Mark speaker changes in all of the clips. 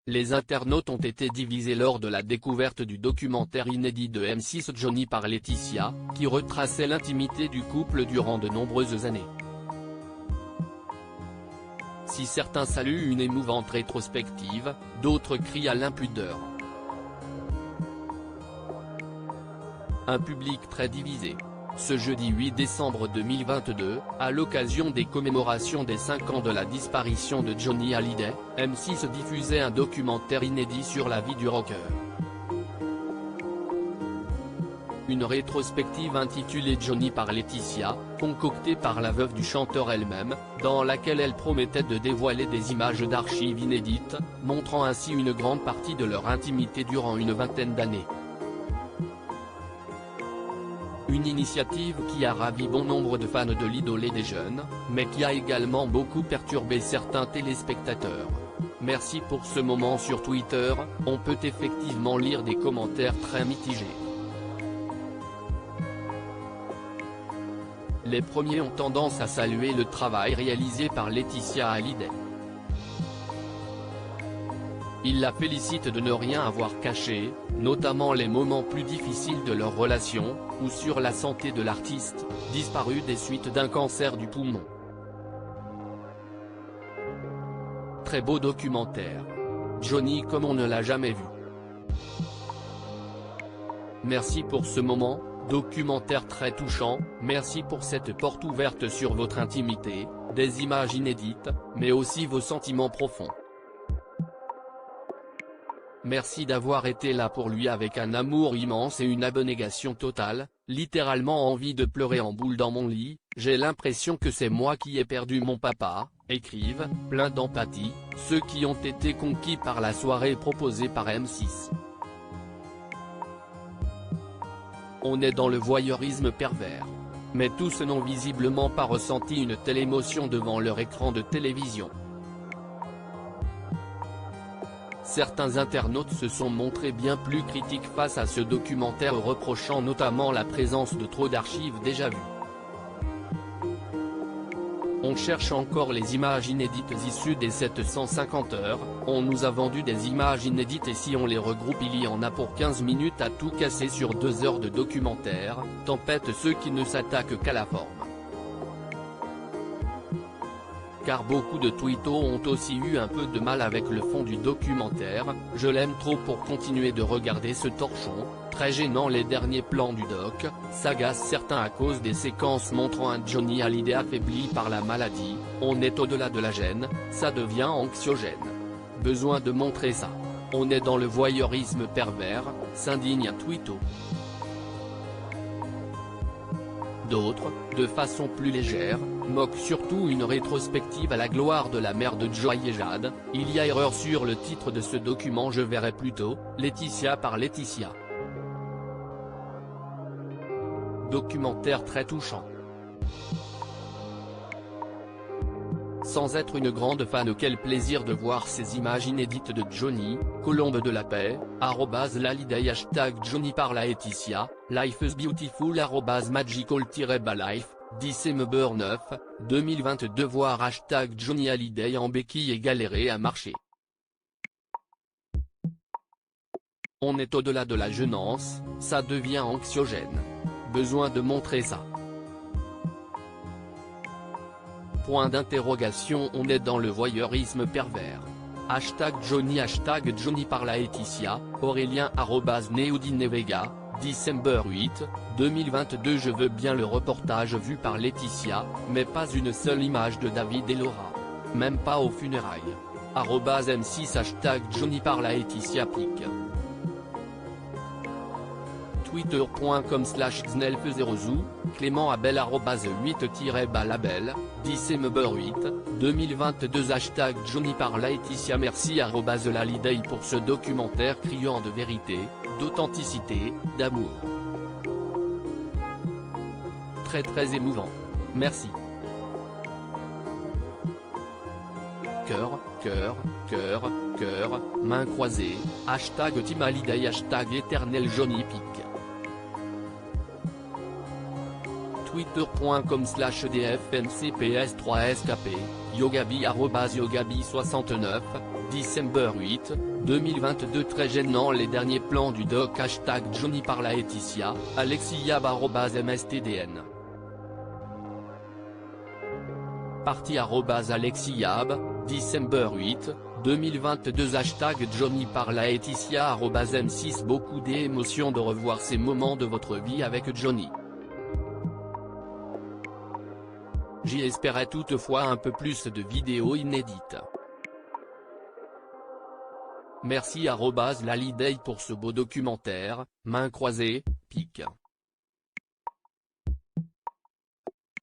Speaker 1: Les internautes ont été divisés lors de la découverte du documentaire inédit de M6 Johnny par Laetitia, qui retraçait l'intimité du couple durant de nombreuses années. Si certains saluent une émouvante rétrospective, d'autres crient à l'impudeur. Un public très divisé. Ce jeudi 8 décembre 2022, à l'occasion des commémorations des 5 ans de la disparition de Johnny Hallyday, M6 diffusait un documentaire inédit sur la vie du rocker. Une rétrospective intitulée Johnny par Laetitia, concoctée par la veuve du chanteur elle-même, dans laquelle elle promettait de dévoiler des images d'archives inédites, montrant ainsi une grande partie de leur intimité durant une vingtaine d'années. Une initiative qui a ravi bon nombre de fans de l'idole et des jeunes, mais qui a également beaucoup perturbé certains téléspectateurs. Merci pour ce moment. Sur Twitter, on peut effectivement lire des commentaires très mitigés. Les premiers ont tendance à saluer le travail réalisé par Laetitia Hallyday. Ils la félicitent de ne rien avoir caché, notamment les moments plus difficiles de leur relation, ou sur la santé de l'artiste, disparu des suites d'un cancer du poumon. Très beau documentaire. Johnny comme on ne l'a jamais vu. Merci pour ce moment, documentaire très touchant, merci pour cette porte ouverte sur votre intimité, des images inédites, mais aussi vos sentiments profonds. Merci d'avoir été là pour lui avec un amour immense et une abnégation totale, littéralement envie de pleurer en boule dans mon lit, j'ai l'impression que c'est moi qui ai perdu mon papa, écrivent, plein d'empathie, ceux qui ont été conquis par la soirée proposée par M6. On est dans le voyeurisme pervers. Mais tous n'ont visiblement pas ressenti une telle émotion devant leur écran de télévision. Certains internautes se sont montrés bien plus critiques face à ce documentaire, reprochant notamment la présence de trop d'archives déjà vues. On cherche encore les images inédites issues des 750 heures, on nous a vendu des images inédites et si on les regroupe il y en a pour 15 minutes à tout casser sur 2 heures de documentaire, tempête ceux qui ne s'attaquent qu'à la forme. Car beaucoup de twittos ont aussi eu un peu de mal avec le fond du documentaire, je l'aime trop pour continuer de regarder ce torchon, très gênant les derniers plans du doc, s'agacent certains à cause des séquences montrant un Johnny Hallyday affaibli par la maladie, on est au-delà de la gêne, ça devient anxiogène. Besoin de montrer ça. On est dans le voyeurisme pervers, s'indigne un twitto. D'autres, de façon plus légère, moquent surtout une rétrospective à la gloire de la mère de Joy et Jade, il y a erreur sur le titre de ce document, je verrais plutôt, Laetitia par Laetitia. Documentaire très touchant. Sans être une grande fan, quel plaisir de voir ces images inédites de Johnny, Colombe de la Paix, @Hallyday #Johnny par Laetitia, Life is Beautiful @magical-life, December 9, 2022 voir #Johnny Hallyday en béquille et galérer à marcher. On est au-delà de la gênance, ça devient anxiogène. Besoin de montrer ça. Point d'interrogation, on est dans le voyeurisme pervers. #Johnny #Johnny par Laetitia, Aurélien @Neodinevega, December 8, 2022 je veux bien le reportage vu par Laetitia, mais pas une seule image de David et Laura. Même pas aux funérailles. @M6 #Johnny par Laetitia pic. Twitter.com/xnelf0zoo, Clément Abel @8-balabel, December 8, 2022 #Johnny par Laetitia. Merci @Hallyday pour ce documentaire criant de vérité, d'authenticité, d'amour. Très émouvant. Merci. Cœur, main croisée, #Team Hallyday #éternel Johnny pic. Twitter.com/dfmcps3skp, Yogabi @Yogabi69, December 8, 2022. Très gênant les derniers plans du doc. Hashtag Johnny par Laetitia, Alexiab @mstdn. Parti @Alexiab, December 8, 2022. Hashtag Johnny par Laetitia @m6. Beaucoup d'émotions de revoir ces moments de votre vie avec Johnny. J'y espérais toutefois un peu plus de vidéos inédites. Merci @Laliday pour ce beau documentaire, main croisée, pic.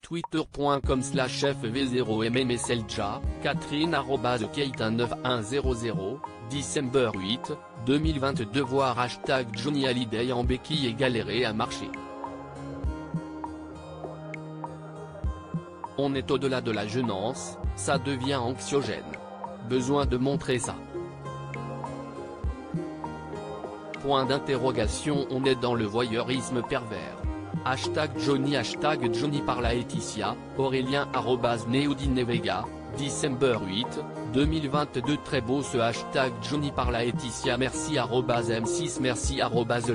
Speaker 1: Twitter.com/fv0mmslja, Catherine @Kate19100, December 8, 2022. Voir hashtag Johnny Hallyday en béquille et galérer à marcher. On est au-delà de la jeunesse, ça devient anxiogène. Besoin de montrer ça. Point d'interrogation. On est dans le voyeurisme pervers. Hashtag Johnny par Laetitia, Aurélien @Neodinevega, December 8, 2022. Très beau ce hashtag Johnny par Laetitia. Merci @m6. Merci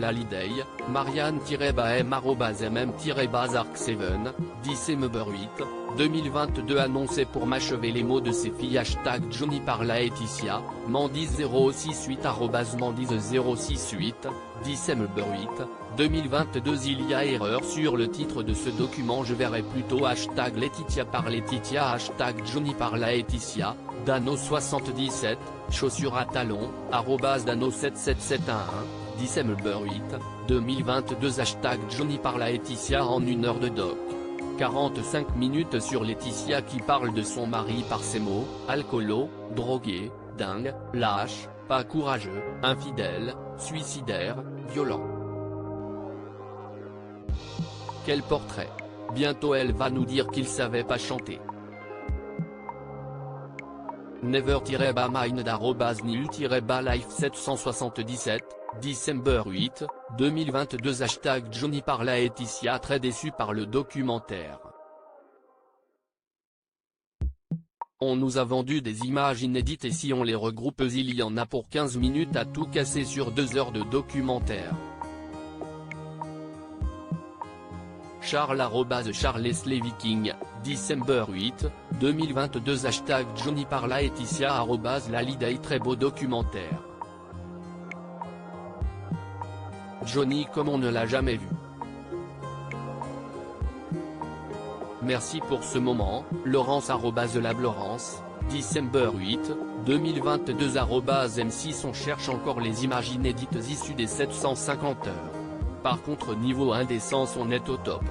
Speaker 1: @Laliday, Marianne-m @mm-bazark7, December 8, 2022. Annoncé pour m'achever les mots de ces filles. Hashtag Johnny par Laetitia, Mandis068 @Mandis068, December 8, 2022. Il y a erreur sur le titre de ce document. Je verrai plutôt hashtag Laetitia par Laetitia. Hashtag Johnny par Laetitia, Dano77, chaussures à talons, @Dano77711, December 8, 2022. Hashtag Johnny par Laetitia en 1 heure de doc. 45 minutes sur Laetitia qui parle de son mari par ces mots: alcoolo, drogué, dingue, lâche, pas courageux, infidèle, suicidaire, violent. Quel portrait! Bientôt elle va nous dire qu'il savait pas chanter. Never-mind @nil-life777, December 8, 2022. Hashtag Johnny par Laetitia. Très déçu par le documentaire. On nous a vendu des images inédites et si on les regroupe il y en a pour 15 minutes à tout casser sur 2 heures de documentaire. Charles @CharlesLeViking, December 8, 2022. Hashtag Johnny par Laetitia @Laliday. Très beau documentaire. Johnny comme on ne l'a jamais vu. Merci pour ce moment, Laurence @LabLaurence, December 8, 2022. @m6. On cherche encore les images inédites issues des 750 heures. Par contre niveau indécence on est au top.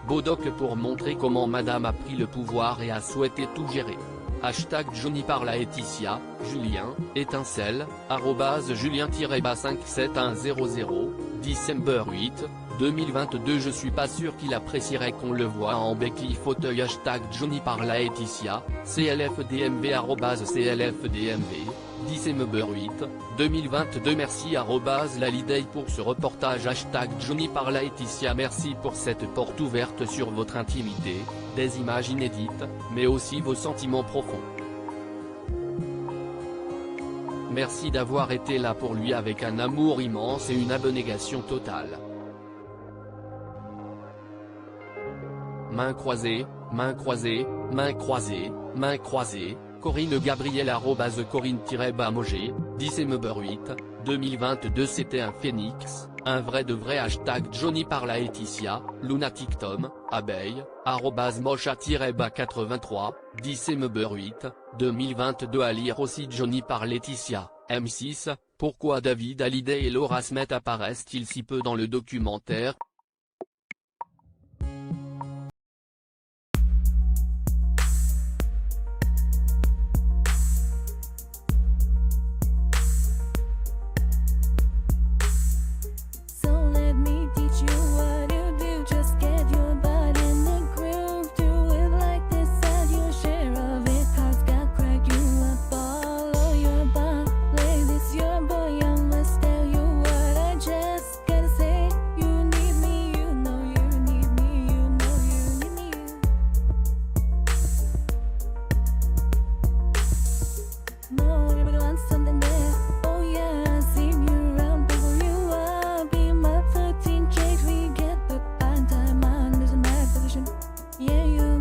Speaker 1: Beau doc pour montrer comment madame a pris le pouvoir et a souhaité tout gérer. Hashtag Johnny par Laetitia, Julien, étincelle, @Julien-57100, December 8, 2022. Je suis pas sûr qu'il apprécierait qu'on le voit en béquille fauteuil. Hashtag Johnny par Laetitia, CLFDMV @CLFDMV, December 8, 2022. Merci @Laliday pour ce reportage. Hashtag Johnny par Laetitia. Merci pour cette porte ouverte sur votre intimité, des images inédites, mais aussi vos sentiments profonds. Merci d'avoir été là pour lui avec un amour immense et une abnégation totale. Main croisée, main croisée, main croisée, main croisée, Corinne Gabriel @Corinne-Bamoger, December 8, 2022. C'était un phénix, un vrai de vrai. Hashtag Johnny par Laetitia, Lunatic Tom, abeille, @Mocha-83, December 8, 2022. À lire aussi Johnny par Laetitia, M6, pourquoi David Hallyday et Laura Smet apparaissent-ils si peu dans le documentaire?
Speaker 2: Your boy, I must tell you what I just gotta say. You need yeah, you.